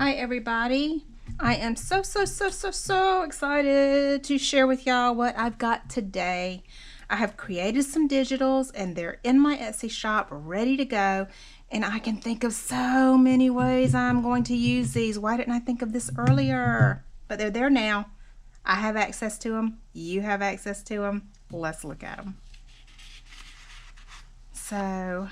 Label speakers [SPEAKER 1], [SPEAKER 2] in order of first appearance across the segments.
[SPEAKER 1] Hi everybody. I am so excited to share with y'all what I've got today. I have created some digitals and they're in my Etsy shop ready to go, and I can think of so many ways I'm going to use these. Why didn't I think of this earlier? But they're there now. I have access to them. You have access to them. Let's look at them. So,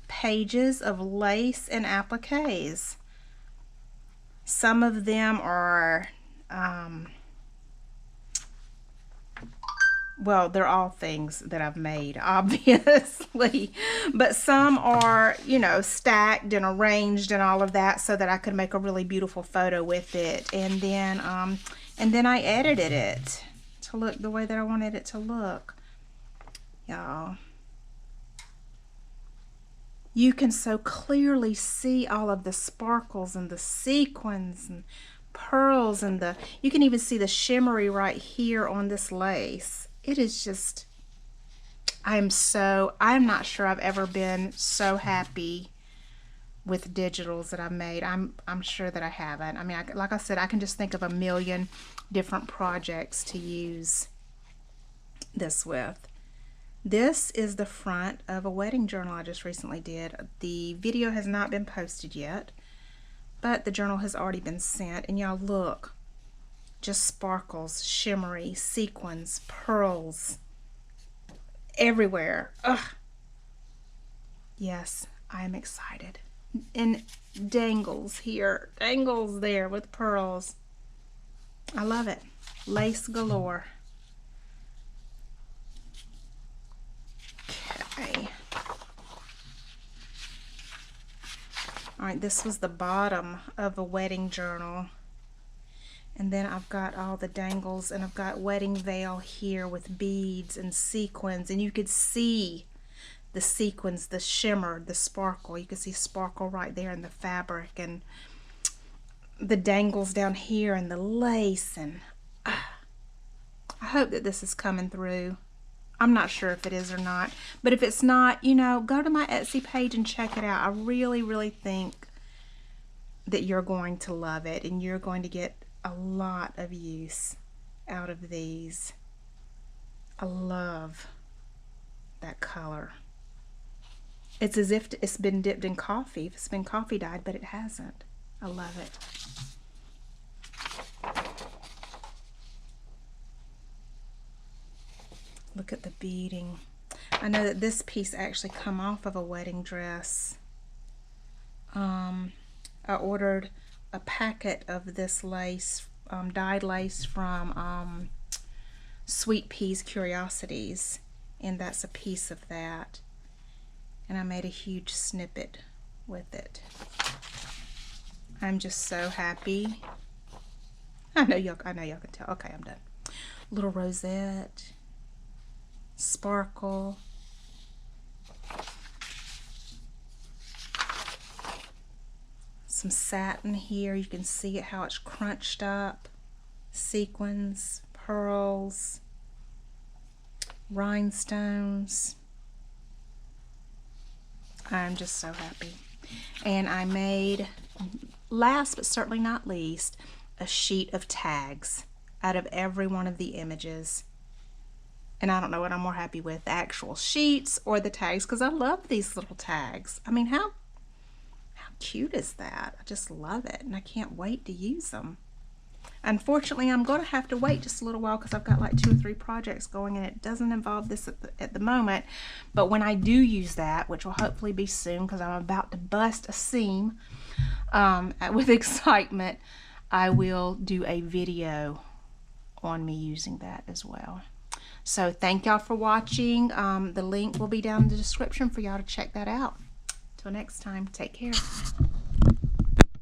[SPEAKER 1] pages of lace and appliques. Some of them are, well, they're all things that I've made, obviously, but some are, you know, stacked and arranged and all of that so that I could make a really beautiful photo with it. And then I edited it to look the way that I wanted it to look, y'all. You can so clearly see all of the sparkles and the sequins and pearls, and you can even see the shimmery right here on this lace. It is just, I'm not sure I've ever been so happy with digitals that I've made. I'm sure that I haven't. I mean, like I said, I can just think of a million different projects to use this with. This is the front of a wedding journal I just recently did. The video has not been posted yet, but the journal has already been sent. And y'all look, just sparkles, shimmery, sequins, pearls, everywhere. Ugh. Yes, I am excited. And dangles here, dangles there with pearls. I love it. Lace galore. Alright, this was the bottom of a wedding journal. And then I've got all the dangles, and I've got wedding veil here with beads and sequins. And you could see the sequins, the shimmer, the sparkle. You can see sparkle right there in the fabric, and the dangles down here, and the lace. And I hope that this is coming through. I'm not sure if it is or not, but if it's not, you know, go to my Etsy page and check it out. I really think that you're going to love it, and you're going to get a lot of use out of these. I love that color. It's as if it's been dipped in coffee. If it's been coffee dyed, but it hasn't. I love it. Look at the beading. I know that this piece actually come off of a wedding dress. I ordered a packet of this lace, dyed lace from Sweet Peas Curiosities, and that's a piece of that. And I made a huge snippet with it. I'm just so happy. I know y'all can tell. Okay, I'm done. Little rosette. Sparkle. Some satin here. You can see it, how it's crunched up. Sequins, pearls, rhinestones. I'm just so happy. And I made, last but certainly not least, a sheet of tags out of every one of the images. And I don't know what I'm more happy with, the actual sheets or the tags, because I love these little tags. I mean, how cute is that? I just love it, and I can't wait to use them. Unfortunately, I'm going to have to wait just a little while because I've got like 2 or 3 projects going, and it doesn't involve this at the moment. But when I do use that, which will hopefully be soon because I'm about to bust a seam with excitement, I will do a video on me using that as well. So thank y'all for watching. The link will be down in the description for y'all to check that out. Till next time, take care.